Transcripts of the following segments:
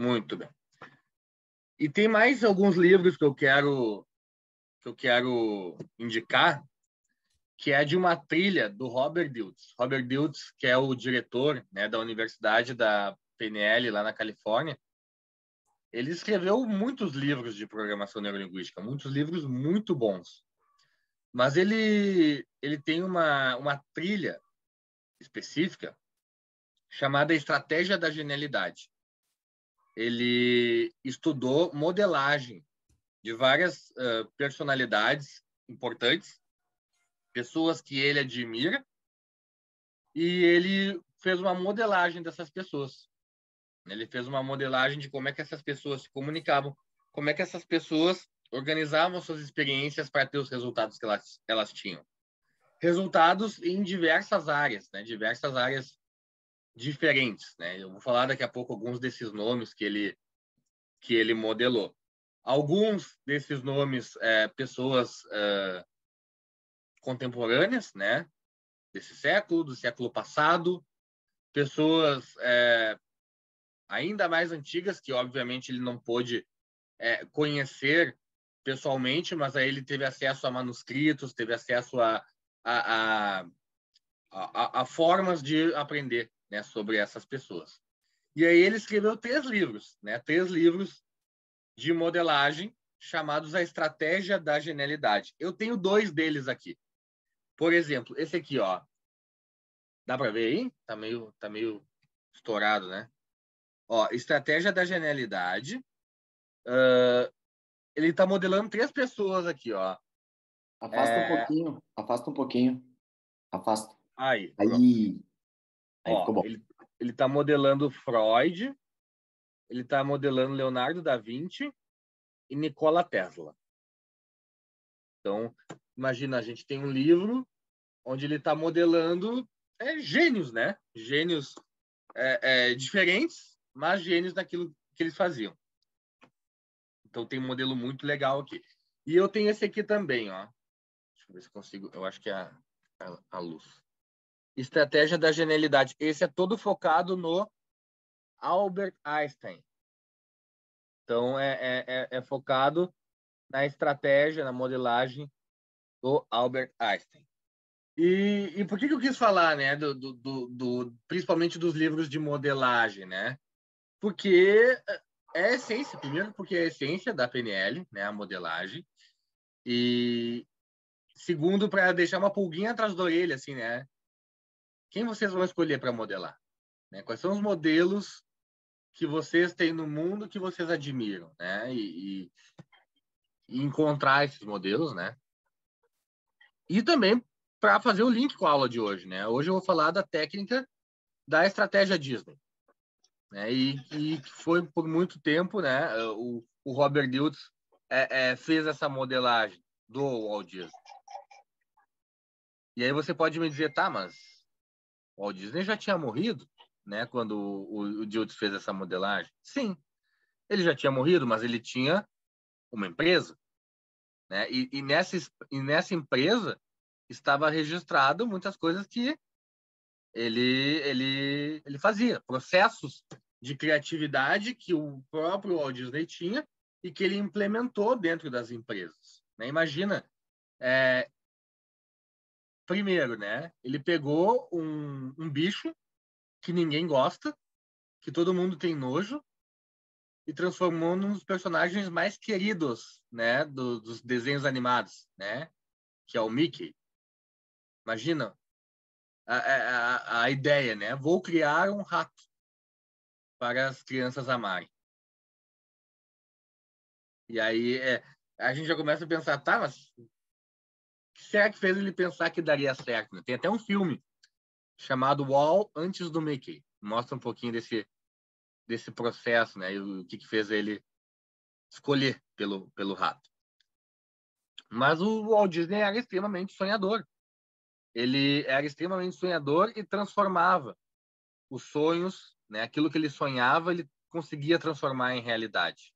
Muito bem. E tem mais alguns livros que eu quero indicar, que é de uma trilha do Robert Dilts. Robert Dilts, que é o diretor, né, da Universidade da PNL lá na Califórnia, ele escreveu muitos livros de programação neurolinguística, muitos livros muito bons. Mas ele tem uma trilha específica chamada Estratégia da Genialidade. Ele estudou modelagem de várias personalidades importantes, pessoas que ele admira, e ele fez uma modelagem dessas pessoas. Ele fez uma modelagem de como é que essas pessoas se comunicavam, como é que essas pessoas organizavam suas experiências para ter os resultados que elas tinham. Resultados em diversas áreas, né? Diversas áreas diferentes, né? Eu vou falar daqui a pouco alguns desses nomes que ele modelou. Alguns desses nomes, pessoas contemporâneas, né? Desse século, do século passado, pessoas ainda mais antigas, que obviamente ele não pôde conhecer pessoalmente, mas aí ele teve acesso a manuscritos, teve acesso a formas de aprender, né, sobre essas pessoas. E aí ele escreveu 3 livros, né, 3 livros de modelagem chamados A Estratégia da Genialidade. Eu tenho 2 deles aqui. Por exemplo, esse aqui, ó. Dá para ver aí? Tá meio estourado, né? Ó, Estratégia da Genialidade. Ele está modelando 3 pessoas aqui, ó. Afasta um pouquinho, afasta um pouquinho. Afasta. Aí, pronto. Aí Ó, ficou bom. ele está modelando Freud, ele está modelando Leonardo da Vinci e Nikola Tesla. Então, imagina, a gente tem um livro onde ele está modelando gênios, né? Gênios diferentes, mas gênios naquilo que eles faziam. Então, tem um modelo muito legal aqui. E eu tenho esse aqui também, ó. Deixa eu ver se consigo. Eu acho que é a luz. Estratégia da Genialidade. Esse é todo focado no Albert Einstein. Então, é focado na estratégia, na modelagem do Albert Einstein. E por que eu quis falar, né, principalmente dos livros de modelagem, né? Porque é a essência, primeiro porque é a essência da PNL, né, a modelagem, e segundo, para deixar uma pulguinha atrás da orelha, assim, né? Quem vocês vão escolher para modelar? Né? Quais são os modelos que vocês têm no mundo que vocês admiram, né? E encontrar esses modelos, né? E também para fazer o link com a aula de hoje, né? Hoje eu vou falar da técnica da estratégia Disney, né? E foi por muito tempo, né? O Robert Dilts fez essa modelagem do Walt Disney. E aí você pode me dizer, tá, mas o Walt Disney já tinha morrido, né? Quando o Dilts fez essa modelagem. Sim, ele já tinha morrido, mas ele tinha uma empresa, né? E nessa empresa estava registrado muitas coisas que ele fazia, processos de criatividade que o próprio Walt Disney tinha e que ele implementou dentro das empresas, né? Imagina, primeiro, né? Ele pegou um bicho que ninguém gosta, que todo mundo tem nojo, e transformou num dos personagens mais queridos, né, dos desenhos animados, né, que é o Mickey. Imagina a ideia, né? Vou criar um rato para as crianças amarem. E aí a gente já começa a pensar, tá, mas o que será que fez ele pensar que daria certo? Né? Tem até um filme chamado Wall antes do Mickey. Mostra um pouquinho desse processo, né? E o que fez ele escolher pelo rato. Mas o Walt Disney era extremamente sonhador. Ele era extremamente sonhador e transformava os sonhos, né? Aquilo que ele sonhava, ele conseguia transformar em realidade.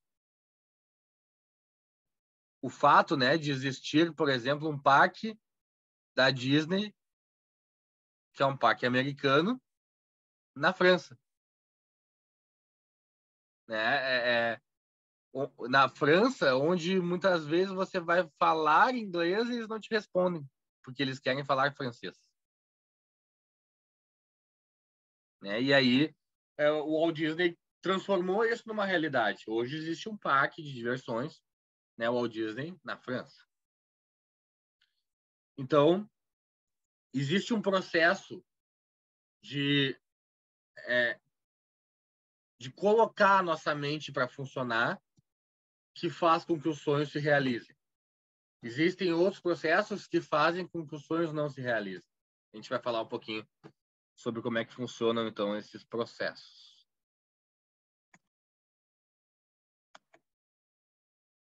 O fato, né, de existir, por exemplo, um parque da Disney, que é um parque americano, na França. né? Na França, onde muitas vezes você vai falar inglês e eles não te respondem, porque eles querem falar francês. Né? E aí, o Walt Disney transformou isso numa realidade. Hoje existe um parque de diversões, né, o Walt Disney, na França. Então, existe um processo de colocar a nossa mente para funcionar que faz com que os sonhos se realizem. Existem outros processos que fazem com que os sonhos não se realizem. A gente vai falar um pouquinho sobre como é que funcionam, então, esses processos.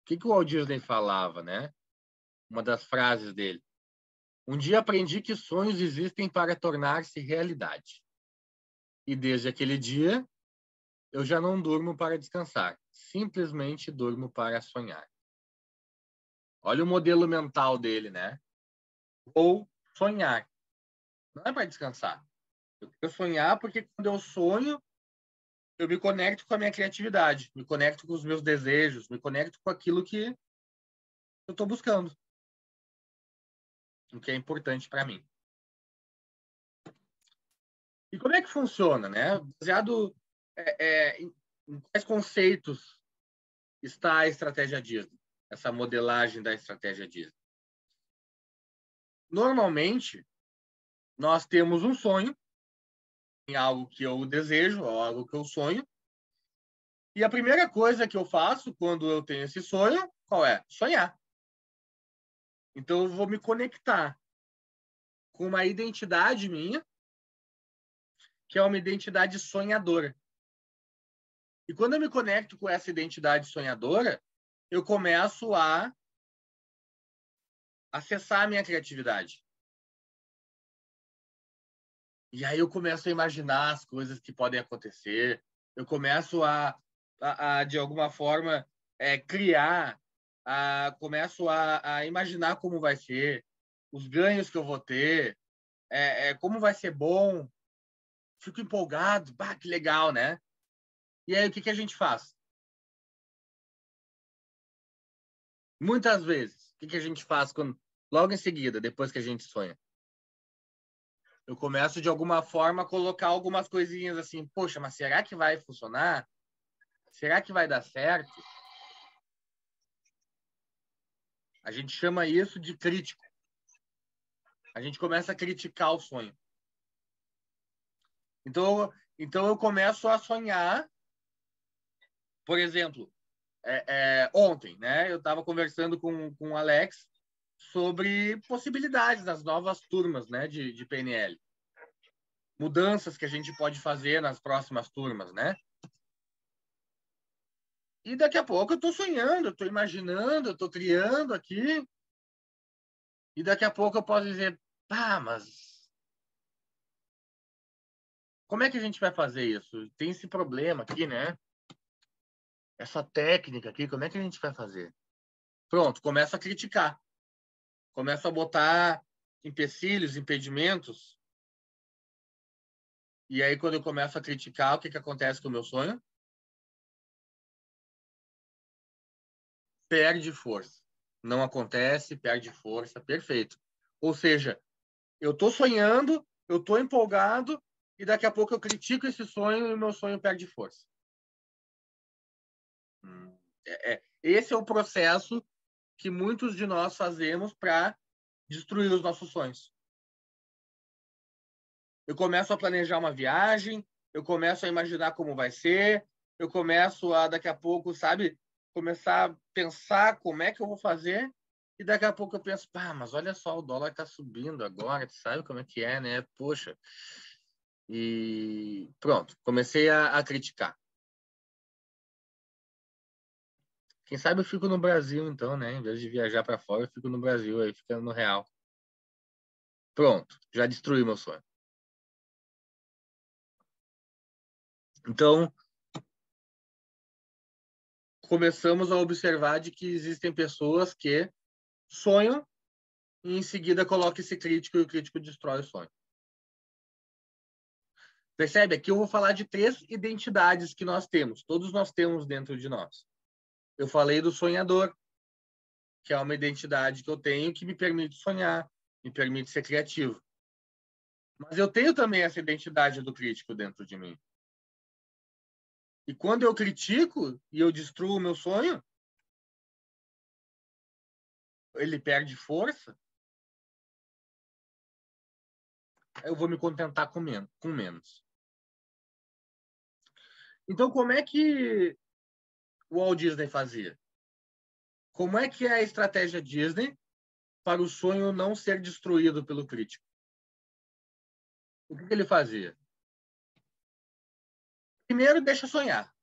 O que o Walt Disney falava, né? Uma das frases dele. Um dia aprendi que sonhos existem para tornar-se realidade. E desde aquele dia, eu já não durmo para descansar. Simplesmente durmo para sonhar. Olha o modelo mental dele, né? Ou sonhar. Não é para descansar. Eu quero sonhar porque quando eu sonho, eu me conecto com a minha criatividade, me conecto com os meus desejos, me conecto com aquilo que eu estou buscando, o que é importante para mim. E como é que funciona, né? Baseado em quais conceitos está a estratégia Disney, essa modelagem da estratégia Disney? Normalmente, nós temos um sonho em algo que eu desejo, ou algo que eu sonho, e a primeira coisa que eu faço quando eu tenho esse sonho, qual é? Sonhar. Então, eu vou me conectar com uma identidade minha, que é uma identidade sonhadora. E quando eu me conecto com essa identidade sonhadora, eu começo a acessar a minha criatividade. E aí eu começo a imaginar as coisas que podem acontecer, eu começo de alguma forma, criar, começo a imaginar como vai ser, os ganhos que eu vou ter, como vai ser bom, fico empolgado, bah, que legal, né? E aí o que a gente faz? Muitas vezes, o que a gente faz logo em seguida, depois que a gente sonha? Eu começo, de alguma forma, a colocar algumas coisinhas assim, poxa, mas será que vai funcionar? Será que vai dar certo? A gente chama isso de crítico. A gente começa a criticar o sonho. Então eu começo a sonhar, por exemplo, ontem, né? Eu estava conversando com o Alex sobre possibilidades das novas turmas, né, de PNL. Mudanças que a gente pode fazer nas próximas turmas, né? E daqui a pouco eu estou sonhando, eu estou imaginando, eu estou criando aqui. E daqui a pouco eu posso dizer, mas como é que a gente vai fazer isso? Tem esse problema aqui, né? Essa técnica aqui, como é que a gente vai fazer? Pronto, começa a criticar. Começa a botar empecilhos, impedimentos. E aí, quando eu começo a criticar, o que acontece com o meu sonho? Perde força. Não acontece, perde força, perfeito. Ou seja, eu estou sonhando, eu estou empolgado, e daqui a pouco eu critico esse sonho e o meu sonho perde força. Esse é o processo que muitos de nós fazemos para destruir os nossos sonhos. Eu começo a planejar uma viagem, eu começo a imaginar como vai ser, eu começo a, daqui a pouco, sabe, começar a pensar como é que eu vou fazer, e daqui a pouco eu penso, mas olha só, o dólar está subindo agora, tu sabe como é que é, né? Poxa. E pronto, comecei a criticar. Quem sabe eu fico no Brasil, então, né? Em vez de viajar para fora, eu fico no Brasil, aí fica no real. Pronto, já destruí meu sonho. Então, começamos a observar de que existem pessoas que sonham e em seguida colocam esse crítico e o crítico destrói o sonho. Percebe? Aqui eu vou falar de 3 identidades que nós temos. Todos nós temos dentro de nós. Eu falei do sonhador, que é uma identidade que eu tenho que me permite sonhar, me permite ser criativo. Mas eu tenho também essa identidade do crítico dentro de mim. E quando eu critico e eu destruo o meu sonho, ele perde força, eu vou me contentar com menos. Então, como é que o Walt Disney fazia? Como é que é a estratégia Disney para o sonho não ser destruído pelo crítico? O que ele fazia? Primeiro, deixa sonhar.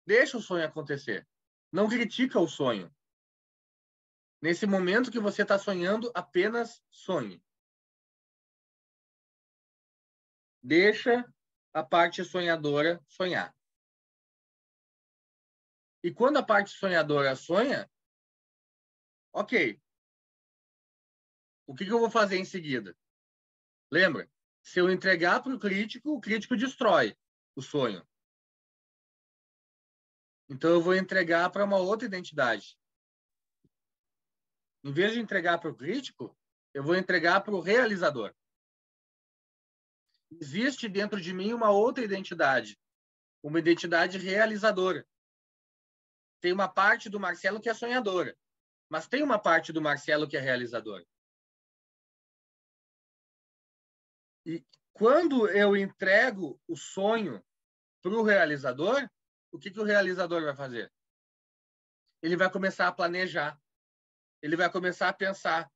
Deixa o sonho acontecer. Não critica o sonho. Nesse momento que você está sonhando, apenas sonhe. Deixa a parte sonhadora sonhar. E quando a parte sonhadora sonha, ok. O que eu vou fazer em seguida? Lembra? Se eu entregar para o crítico destrói o sonho. Então eu vou entregar para uma outra identidade. Em vez de entregar para o crítico, eu vou entregar para o realizador. Existe dentro de mim uma outra identidade, uma identidade realizadora. Tem uma parte do Marcelo que é sonhadora, mas tem uma parte do Marcelo que é realizadora. E quando eu entrego o sonho para o realizador, o que o realizador vai fazer? Ele vai começar a planejar. Ele vai começar a pensar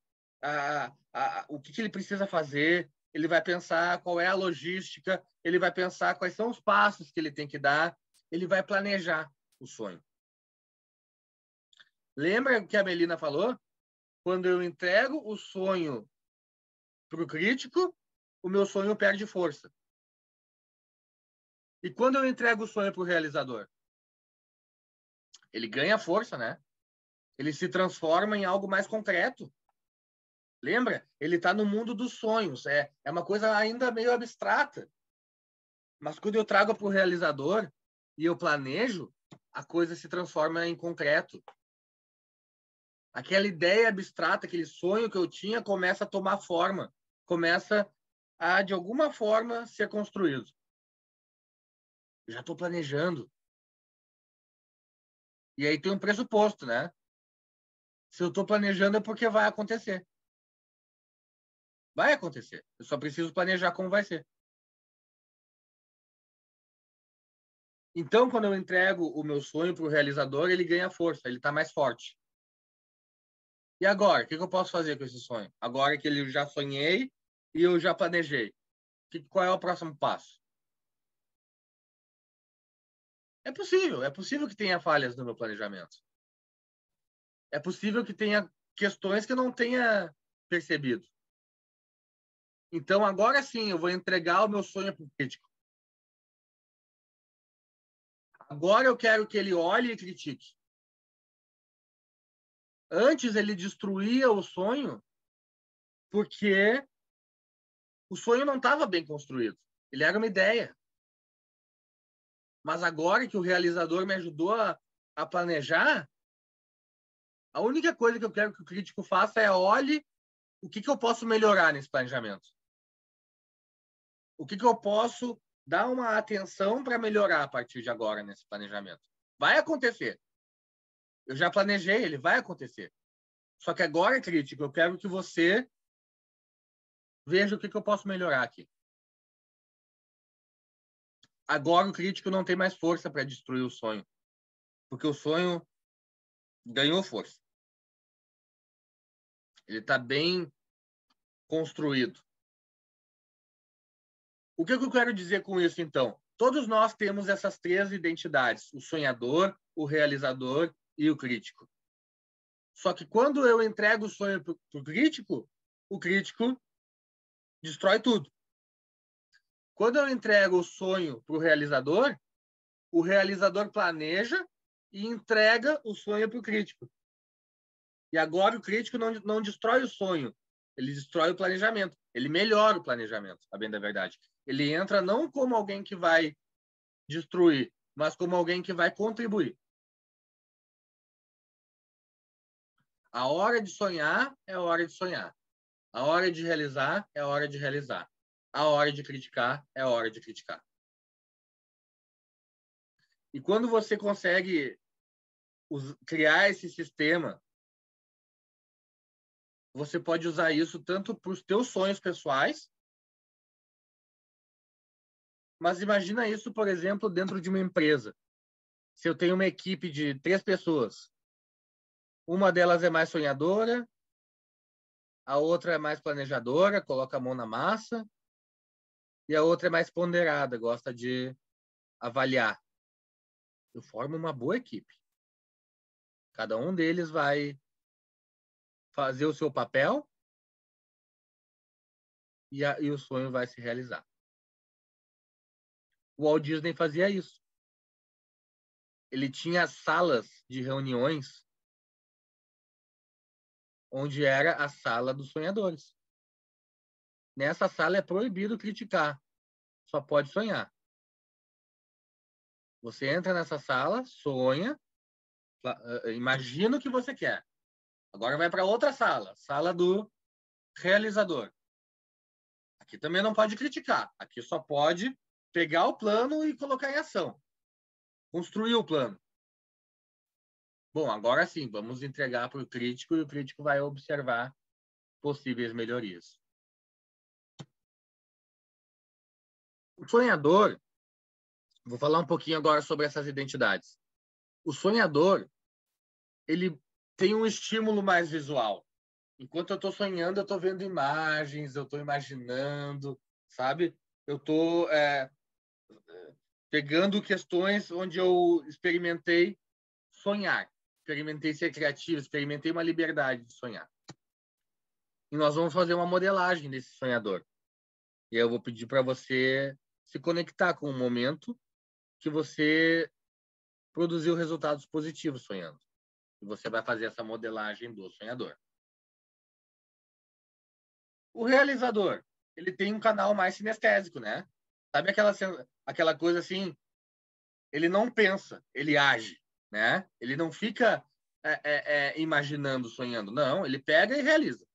o que ele precisa fazer, ele vai pensar qual é a logística, ele vai pensar quais são os passos que ele tem que dar, ele vai planejar o sonho. Lembra o que a Melina falou? Quando eu entrego o sonho para o crítico, o meu sonho perde força. E quando eu entrego o sonho para o realizador? Ele ganha força, né? Ele se transforma em algo mais concreto. Lembra? Ele está no mundo dos sonhos. É uma coisa ainda meio abstrata. Mas quando eu trago para o realizador e eu planejo, a coisa se transforma em concreto. Aquela ideia abstrata, aquele sonho que eu tinha, começa a tomar forma. Começa a, de alguma forma, ser construído. Eu já estou planejando. E aí tem um pressuposto, né? Se eu estou planejando é porque vai acontecer. Vai acontecer. Eu só preciso planejar como vai ser. Então, quando eu entrego o meu sonho para o realizador, ele ganha força, ele está mais forte. E agora, o que eu posso fazer com esse sonho? Agora que eu já sonhei e eu já planejei, qual é o próximo passo? É possível que tenha falhas no meu planejamento. É possível que tenha questões que eu não tenha percebido. Então, agora sim, eu vou entregar o meu sonho para o crítico. Agora eu quero que ele olhe e critique. Antes ele destruía o sonho porque o sonho não estava bem construído. Ele era uma ideia. Mas agora que o realizador me ajudou a planejar, a única coisa que eu quero que o crítico faça é olhe o que eu posso melhorar nesse planejamento. O que eu posso dar uma atenção para melhorar a partir de agora nesse planejamento. Vai acontecer. Eu já planejei, ele vai acontecer. Só que agora, crítico, eu quero que você veja o que eu posso melhorar aqui. Agora o crítico não tem mais força para destruir o sonho, porque o sonho ganhou força. Ele está bem construído. O que eu quero dizer com isso, então? Todos nós temos essas 3 identidades: o sonhador, o realizador e o crítico. Só que quando eu entrego o sonho para o crítico destrói tudo. Quando eu entrego o sonho para o realizador planeja e entrega o sonho para o crítico. E agora o crítico não destrói o sonho, Ele destrói o planejamento. Ele melhora o planejamento, a bem da verdade. Ele entra não como alguém que vai destruir, mas como alguém que vai contribuir. A hora de sonhar é a hora de sonhar. A hora de realizar é a hora de realizar. A hora de criticar é a hora de criticar. E quando você consegue criar esse sistema, você pode usar isso tanto para os teus sonhos pessoais, mas imagina isso, por exemplo, dentro de uma empresa. Se eu tenho uma equipe de 3 pessoas, uma delas é mais sonhadora, a outra é mais planejadora, coloca a mão na massa, e a outra é mais ponderada, gosta de avaliar. Eu formo uma boa equipe. Cada um deles vai fazer o seu papel e o sonho vai se realizar. O Walt Disney fazia isso. Ele tinha salas de reuniões onde era a sala dos sonhadores. Nessa sala é proibido criticar, só pode sonhar. Você entra nessa sala, sonha, imagina o que você quer. Agora vai para outra sala, sala do realizador. Aqui também não pode criticar, aqui só pode pegar o plano e colocar em ação. Construir o plano. Bom, agora sim, vamos entregar para o crítico e o crítico vai observar possíveis melhorias. O sonhador, vou falar um pouquinho agora sobre essas identidades. O sonhador, ele tem um estímulo mais visual. Enquanto eu estou sonhando, eu estou vendo imagens, eu estou imaginando, sabe? Eu estou pegando questões onde eu experimentei sonhar, experimentei ser criativo, experimentei uma liberdade de sonhar. E nós vamos fazer uma modelagem desse sonhador. E eu vou pedir para você se conectar com o momento que você produziu resultados positivos sonhando. E você vai fazer essa modelagem do sonhador. O realizador, ele tem um canal mais sinestésico, né? Sabe aquela coisa assim, ele não pensa, ele age, né? Ele não fica imaginando, sonhando. Não, ele pega e realiza.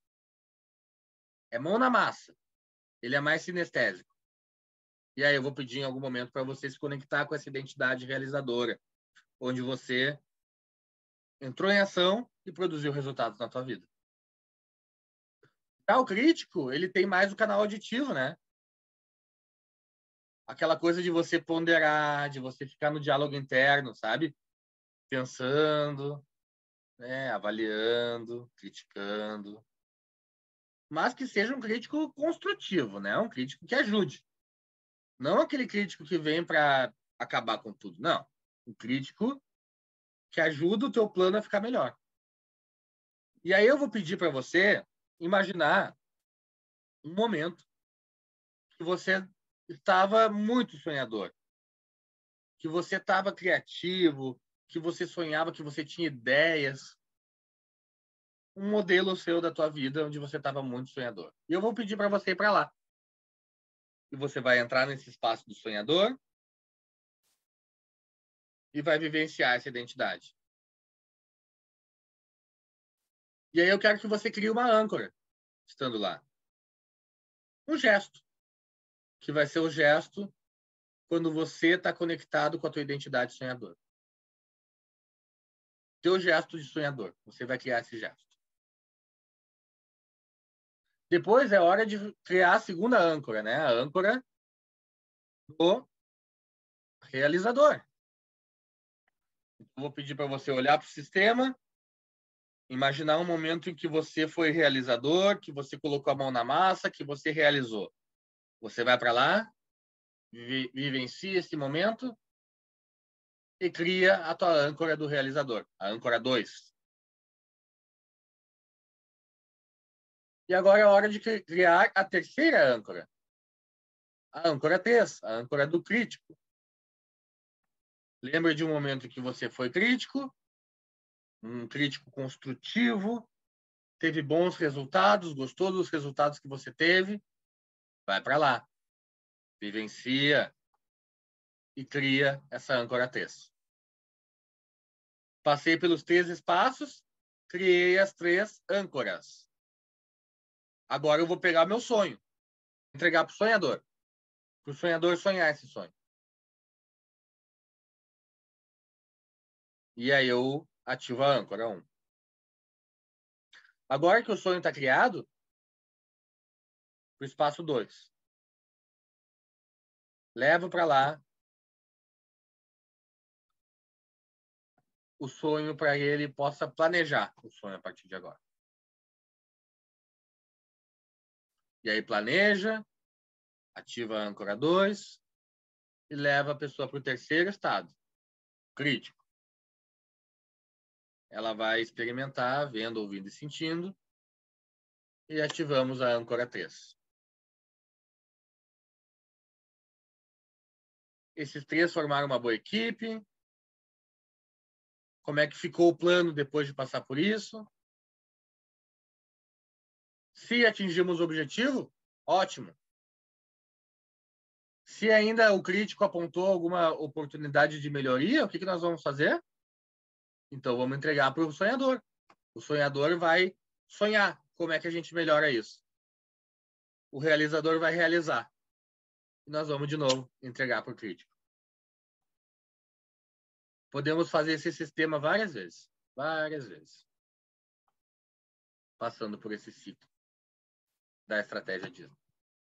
É mão na massa. Ele é mais sinestésico. E aí eu vou pedir em algum momento para você se conectar com essa identidade realizadora, onde você entrou em ação e produziu resultados na tua vida. Já o crítico, ele tem mais o canal auditivo, né? Aquela coisa de você ponderar, de você ficar no diálogo interno, sabe? Pensando, né? Avaliando, criticando. Mas que seja um crítico construtivo, né? Um crítico que ajude. Não aquele crítico que vem para acabar com tudo, não. Um crítico que ajuda o teu plano a ficar melhor. E aí eu vou pedir para você imaginar um momento que você estava muito sonhador, que você estava criativo, que você sonhava, que você tinha ideias, um modelo seu da tua vida onde você estava muito sonhador. E eu vou pedir para você ir para lá. E você vai entrar nesse espaço do sonhador e vai vivenciar essa identidade. E aí eu quero que você crie uma âncora, estando lá. Um gesto, que vai ser o gesto quando você está conectado com a tua identidade sonhador. Teu gesto de sonhador. Você vai criar esse gesto. Depois é hora de criar a segunda âncora, né? A âncora do realizador. Então, vou pedir para você olhar para o sistema, imaginar um momento em que você foi realizador, que você colocou a mão na massa, que você realizou. Você vai para lá, vivencia esse momento e cria a tua âncora do realizador, a âncora 2. E agora é hora de criar a terceira âncora. A âncora 3, a âncora do crítico. Lembra de um momento em que você foi crítico, um crítico construtivo, teve bons resultados, gostou dos resultados que você teve, vai para lá. Vivencia e cria essa âncora 3. Passei pelos 3 espaços, criei as 3 âncoras. Agora eu vou pegar meu sonho, entregar para o sonhador. Para o sonhador sonhar esse sonho. E aí eu ativo a âncora 1. Agora que o sonho está criado, para o espaço 2. Levo para lá o sonho para ele possa planejar o sonho a partir de agora. E aí planeja, ativa a âncora 2 e leva a pessoa para o terceiro estado, crítico. Ela vai experimentar, vendo, ouvindo e sentindo, e ativamos a âncora 3. Esses 3 formaram uma boa equipe. Como é que ficou o plano depois de passar por isso? Se atingimos o objetivo, ótimo. Se ainda o crítico apontou alguma oportunidade de melhoria, o que nós vamos fazer? Então, vamos entregar para o sonhador. O sonhador vai sonhar como é que a gente melhora isso. O realizador vai realizar. E nós vamos, de novo, entregar para o crítico. Podemos fazer esse sistema várias vezes. Várias vezes. Passando por esse ciclo da estratégia Disney.